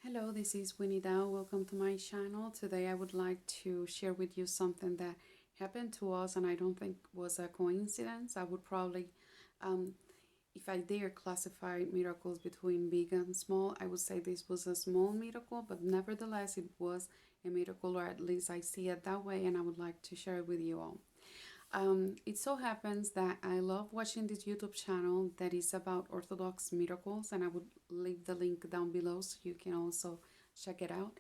Hello, this is Winnie Dow. Welcome to my channel. Today I would like to share with you something that happened to us and I don't think was a coincidence. I would probably, um, if I dare classify miracles between big and small, I would say this was a small miracle, but nevertheless it was a miracle, or at least I see it that way, and I would like to share it with you all. It so happens that I love watching this YouTube channel that is about Orthodox miracles, and I would leave the link down below so you can also check it out.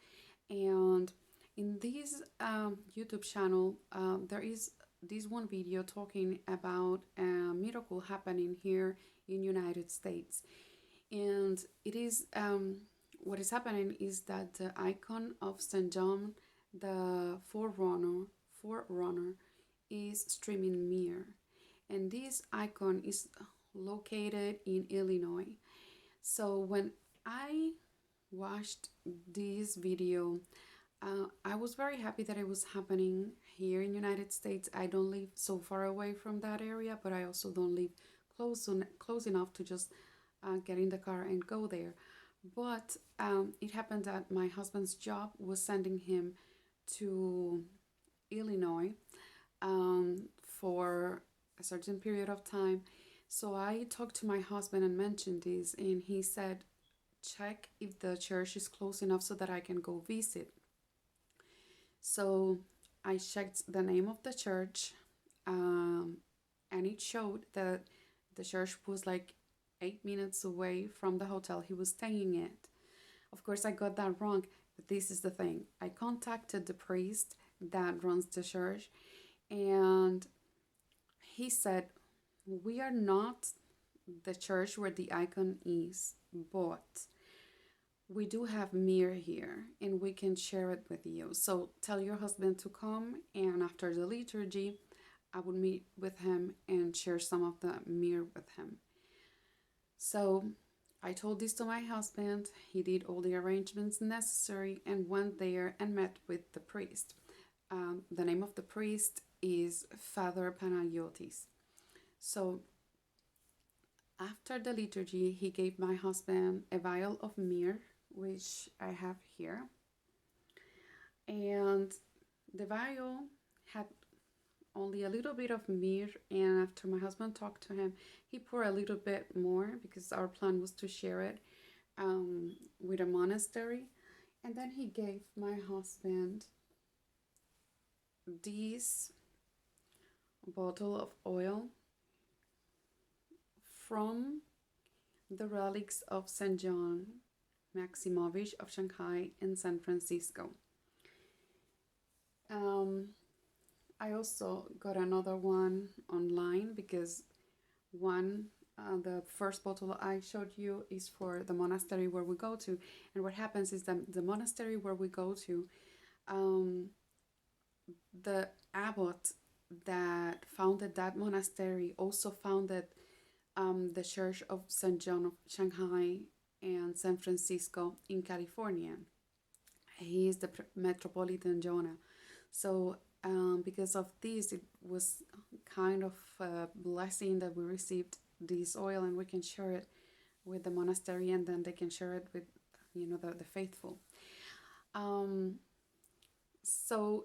And in this YouTube channel, there is this one video talking about a miracle happening here in United States, and it is what is happening is that the icon of Saint John, the forerunner is streaming mirror, and this icon is located in Illinois. So when I watched this video, I was very happy that it was happening here in United States. I don't live so far away from that area, but I also don't live close enough to just get in the car and go there. But it happened that my husband's job was sending him to Illinois for a certain period of time. So I talked to my husband and mentioned this, and he said, check if the church is close enough so that I can go visit. So I checked the name of the church, and it showed that the church was like 8 minutes away from the hotel he was staying at. Of course, I got that wrong, but this is the thing. I contacted the priest that runs the church, and he said, we are not the church where the icon is, but we do have mirror here and we can share it with you. So tell your husband to come, and after the liturgy, I would meet with him and share some of the mirror with him. So I told this to my husband. He did all the arrangements necessary and went there and met with the priest. The name of the priest is Father Panagiotis. So after the liturgy, he gave my husband a vial of myrrh, which I have here. And the vial had only a little bit of myrrh, and after my husband talked to him, he poured a little bit more because our plan was to share it with a monastery. And then he gave my husband this bottle of oil from the relics of Saint John Maximovich of Shanghai and San Francisco. I also got another one online because the first bottle I showed you is for the monastery where we go to, and what happens is that the monastery where we go to, the abbot that founded that monastery also founded the Church of St. John of Shanghai and San Francisco in California. He is the Metropolitan Jonah. So because of this, it was kind of a blessing that we received this oil, and we can share it with the monastery, and then they can share it with the faithful. So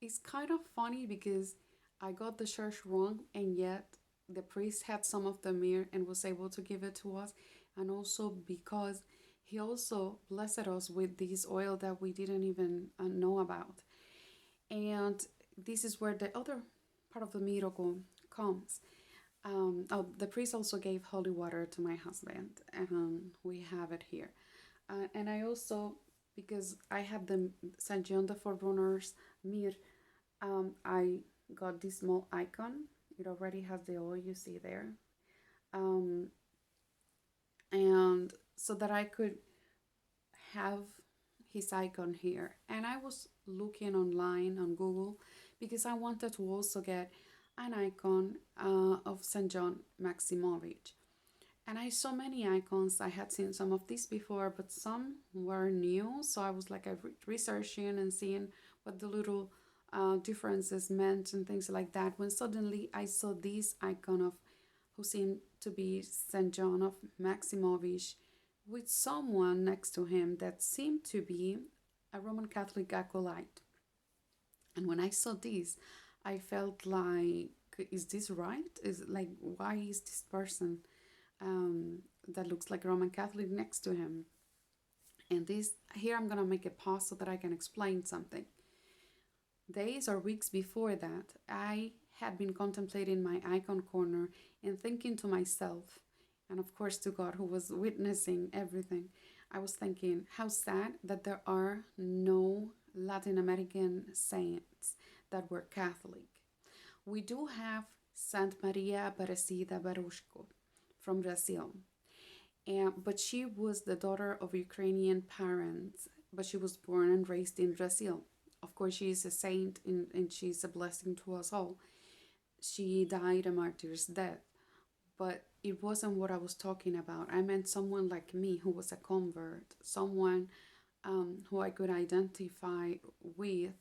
it's kind of funny because I got the church wrong, and yet the priest had some of the myrrh and was able to give it to us, and also because he also blessed us with this oil that we didn't even know about. And this is where the other part of the miracle comes. The priest also gave holy water to my husband, and we have it here. And I also, because I had the Saint John the Forerunner's mirror, I got this small icon. It already has the oil you see there. And so that I could have his icon here. And I was looking online on Google because I wanted to also get an icon of St. John Maximovich. And I saw many icons. I had seen some of these before, but some were new. So I was like researching and seeing what the little differences meant and things like that, when suddenly I saw this icon of who seemed to be St. John of Maximovich with someone next to him that seemed to be a Roman Catholic acolyte. And when I saw this, I felt like, is this right? Is like, why is this person that looks like a Roman Catholic next to him? And this here I'm gonna make a pause so that I can explain something. Days or weeks before that, I had been contemplating my icon corner and thinking to myself, and of course to God who was witnessing everything, I was thinking how sad that there are no Latin American saints that were Catholic. We do have Saint Maria Aparecida Barushko from Brazil, but she was the daughter of Ukrainian parents, but she was born and raised in Brazil. Of course, she is a saint and she's a blessing to us all. She died a martyr's death, but it wasn't what I was talking about. I meant someone like me who was a convert, someone who I could identify with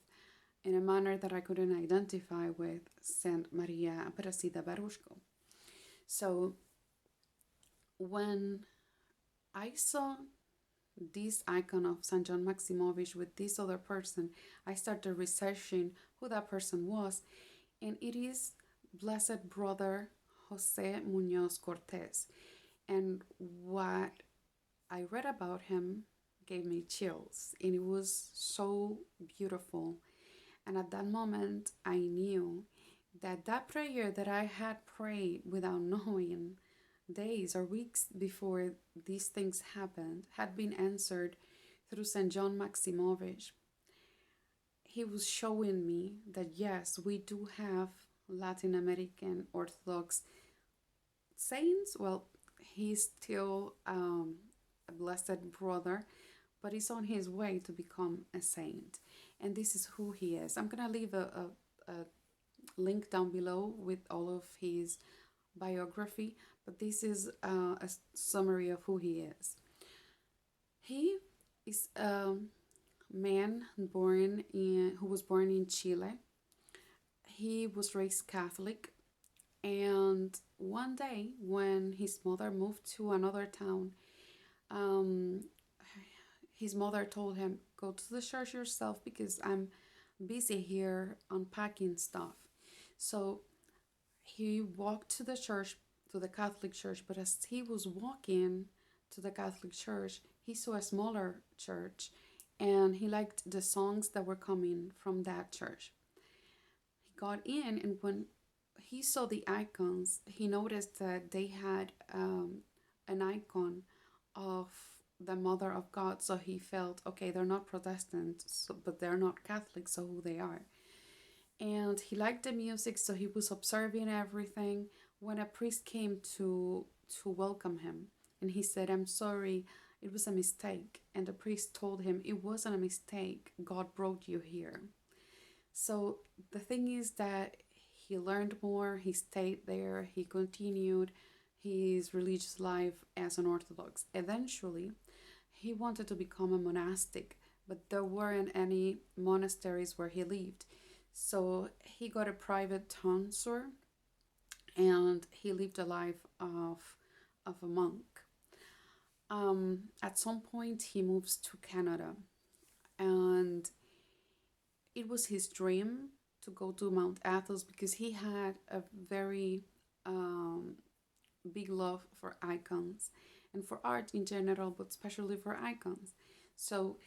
in a manner that I couldn't identify with Saint Maria Aparecida Barushko. So when I saw this icon of Saint John Maximovich with this other person, I started researching who that person was, and it is Blessed Brother Jose Muñoz-Cortéz. And what I read about him gave me chills, and it was so beautiful. And at that moment, I knew that that prayer that I had prayed without knowing days or weeks before these things happened had been answered through St. John Maximovich. He was showing me that yes, we do have Latin American Orthodox saints. Well, he's still a blessed brother, but he's on his way to become a saint. And this is who he is. I'm going to leave a link down below with all of his biography, but this is a summary of who he is. He is a man who was born in Chile. He was raised Catholic, and one day when his mother moved to another town, his mother told him, "Go to the church yourself because I'm busy here unpacking stuff." So he walked to the church, to the Catholic church, but as he was walking to the Catholic church, he saw a smaller church and he liked the songs that were coming from that church. He got in, and when he saw the icons, he noticed that they had an icon of the Mother of God. So he felt, okay, they're not Protestant, but they're not Catholic, so who they are. And he liked the music, so he was observing everything when a priest came to welcome him. And he said, "I'm sorry, it was a mistake." And the priest told him, "It wasn't a mistake. God brought you here." So the thing is that he learned more, he stayed there, he continued his religious life as an Orthodox. Eventually, he wanted to become a monastic, but there weren't any monasteries where he lived. So he got a private tonsure and he lived a life of a monk. At some point, he moves to Canada, and it was his dream to go to Mount Athos because he had a very big love for icons and for art in general, but especially for icons. So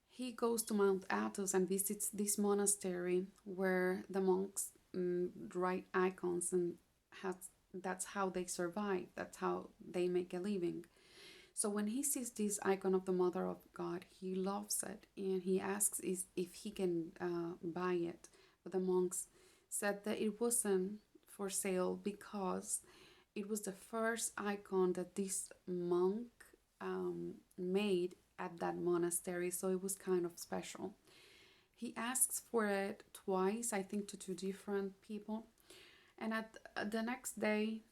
he goes to Mount Athos and visits this monastery where the monks write icons, and that's how they survive, that's how they make a living. So when he sees this icon of the Mother of God, he loves it and he asks if he can buy it. But the monks said that it wasn't for sale because it was the first icon that this monk made at that monastery, so it was kind of special. He asks for it twice, I think to two different people. And at the next day,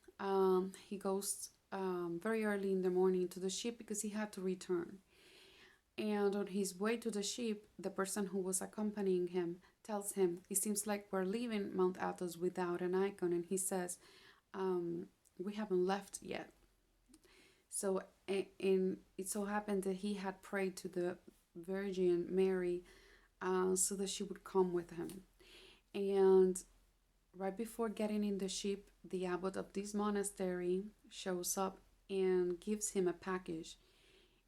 he goes very early in the morning to the ship because he had to return. And on his way to the ship, the person who was accompanying him tells him, "It seems like we're leaving Mount Athos without an icon." And he says, "We haven't left yet." So, and it so happened that he had prayed to the Virgin Mary, so that she would come with him. And right before getting in the ship, the abbot of this monastery shows up and gives him a package.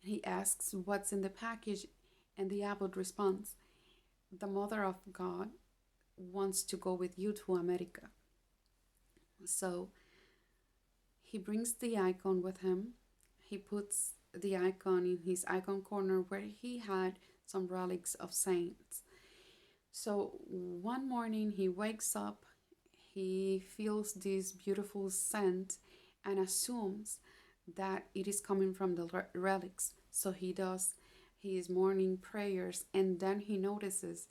He asks what's in the package, and the abbot responds, "The Mother of God wants to go with you to America." So he brings the icon with him. He puts the icon in his icon corner where he had some relics of saints. So one morning he wakes up, he feels this beautiful scent and assumes that it is coming from the relics. So he does his morning prayers, and then he notices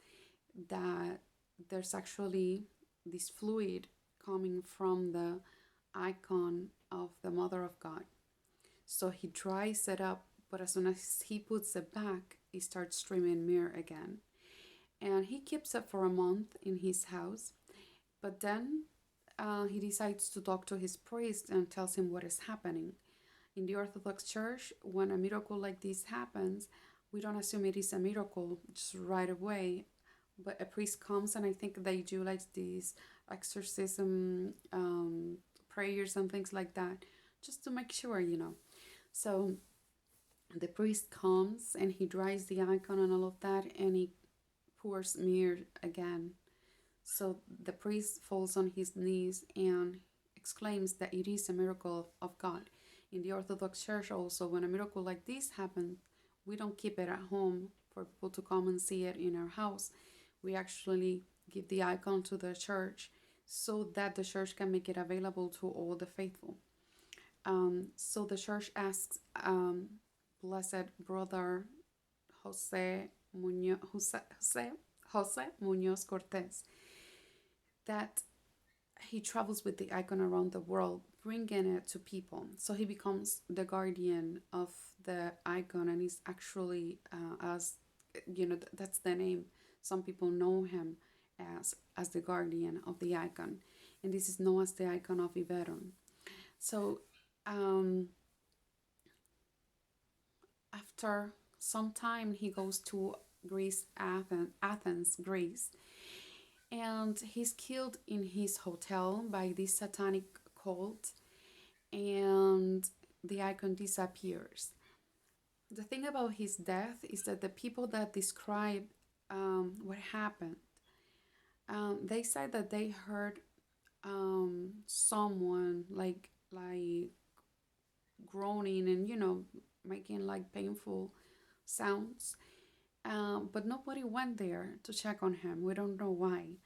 that there's actually this fluid coming from the icon of the Mother of God. So he dries it up, but as soon as he puts it back, it starts streaming mirror again. And he keeps it for a month in his house, but then he decides to talk to his priest and tells him what is happening. In the Orthodox Church, when a miracle like this happens, we don't assume it is a miracle just right away, but a priest comes, and I think they do like these exorcism prayers and things like that, just to make sure. So the priest comes and he dries the icon and all of that, and he pours myrrh again. So the priest falls on his knees and exclaims that it is a miracle of God. In the Orthodox Church also, when a miracle like this happens, we don't keep it at home for people to come and see it in our house. We actually give the icon to the church so that the church can make it available to all the faithful. So the church asks Blessed Brother Jose Muñoz-Cortéz that he travels with the icon around the world, bringing it to people. So he becomes the guardian of the icon, and he's actually, that's the name. Some people know him as the guardian of the icon, and this is known as the icon of Iberon. So after some time, he goes to Athens, Greece, and he's killed in his hotel by this satanic cult, and the icon disappears. The thing about his death is that the people that describe what happened, they said that they heard someone like groaning and making like painful sounds, but nobody went there to check on him. We don't know why.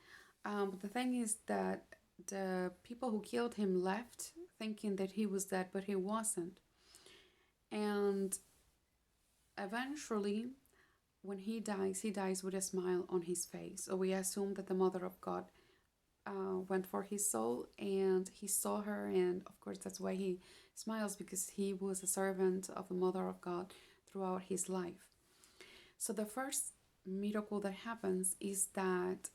But the thing is that the people who killed him left thinking that he was dead, but he wasn't. And eventually, when he dies with a smile on his face. So we assume that the Mother of God went for his soul, and he saw her, and of course that's why he smiles, because he was a servant of the Mother of God throughout his life. So the first miracle that happens is that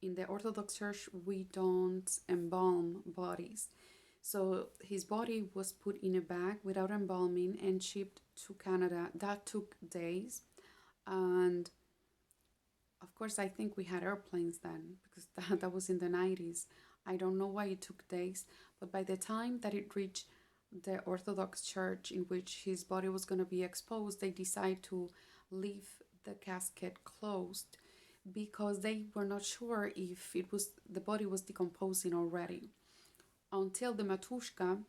in the Orthodox Church we don't embalm bodies. So his body was put in a bag without embalming and shipped to Canada. That took days, and of course I think we had airplanes then, because that was in the 90s. I don't know why it took days, but by the time that it reached the Orthodox Church in which his body was going to be exposed, they decided to leave the casket closed because they were not sure if the body was decomposing already. Until the Matushka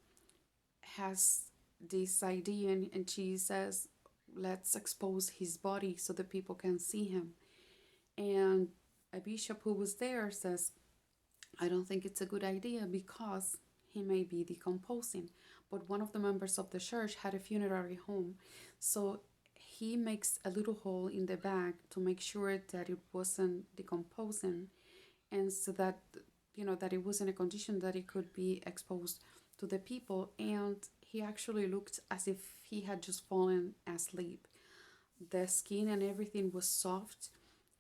has this idea, and she says, let's expose his body so the people can see him. And a bishop who was there says, I don't think it's a good idea because he may be decomposing. But one of the members of the church had a funerary home, so he makes a little hole in the bag to make sure that it wasn't decomposing, and so that that it was in a condition that it could be exposed to the people. And he actually looked as if he had just fallen asleep. The skin and everything was soft.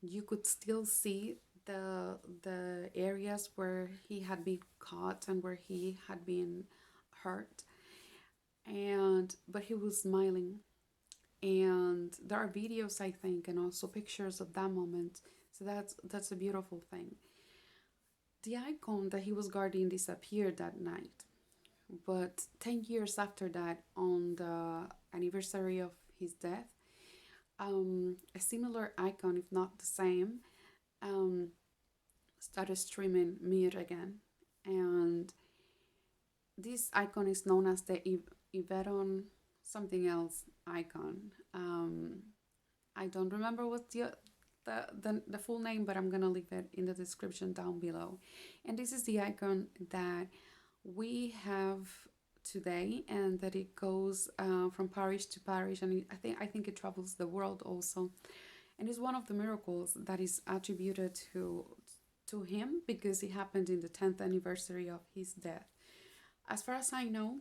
You could still see the areas where he had been caught and where he had been hurt. and but he was smiling. And there are videos, I think, and also pictures of that moment. So that's a beautiful thing. The icon that he was guarding disappeared that night, but 10 years after that, on the anniversary of his death, a similar icon, if not the same, um, started streaming Mir again. And this icon is known as the Iveron something else icon. I don't remember what the full name, but I'm gonna leave it in the description down below. And this is the icon that we have today, and that it goes from parish to parish, and I think it travels the world also. And it's one of the miracles that is attributed to him because it happened in the 10th anniversary of his death. As far as I know,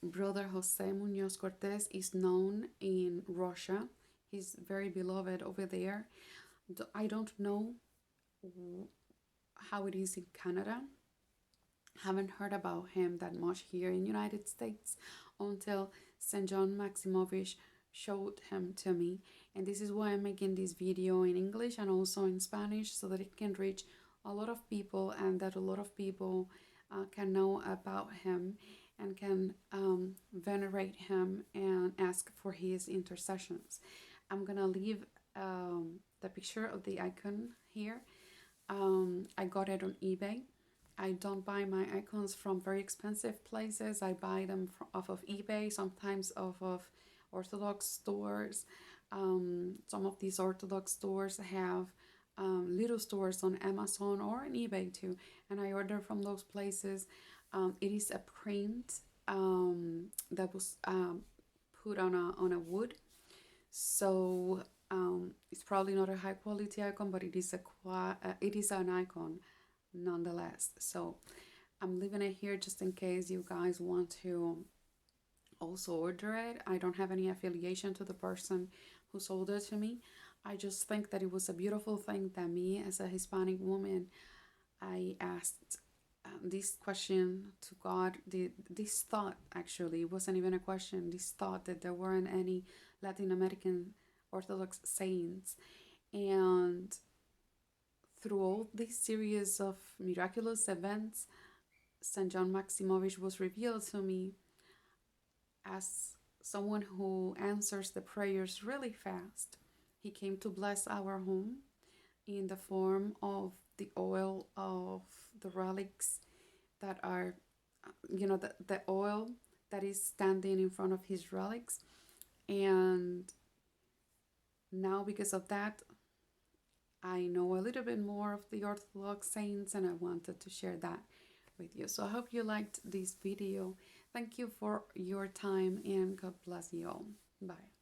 Brother Jose Muñoz-Cortéz is known in Russia. He's very beloved over there. I don't know how it is in Canada. Haven't heard about him that much here in United States until St. John Maximovich showed him to me. And this is why I'm making this video in English and also in Spanish, so that it can reach a lot of people, and that a lot of people can know about him and can venerate him and ask for his intercessions. I'm gonna leave the picture of the icon here. I got it on eBay. I don't buy my icons from very expensive places. I buy them off of eBay, sometimes off of Orthodox stores. Some of these Orthodox stores have little stores on Amazon or on eBay too, and I order from those places. It is a print that was put on a wood, so it's probably not a high quality icon, but it is an icon nonetheless. So I'm leaving it here just in case you guys want to also order it. I don't have any affiliation to the person who sold it to me. I just think that it was a beautiful thing that me, as a Hispanic woman, I asked this question to God. This thought, actually, it wasn't even a question, this thought that there weren't any Latin American Orthodox saints. And through all this series of miraculous events, St. John Maximovich was revealed to me as someone who answers the prayers really fast. He came to bless our home in the form of the oil of the relics that are, the oil that is standing in front of his relics. And now, because of that, I know a little bit more of the Orthodox saints, and I wanted to share that with you. So I hope you liked this video. Thank you for your time, and God bless you all. Bye.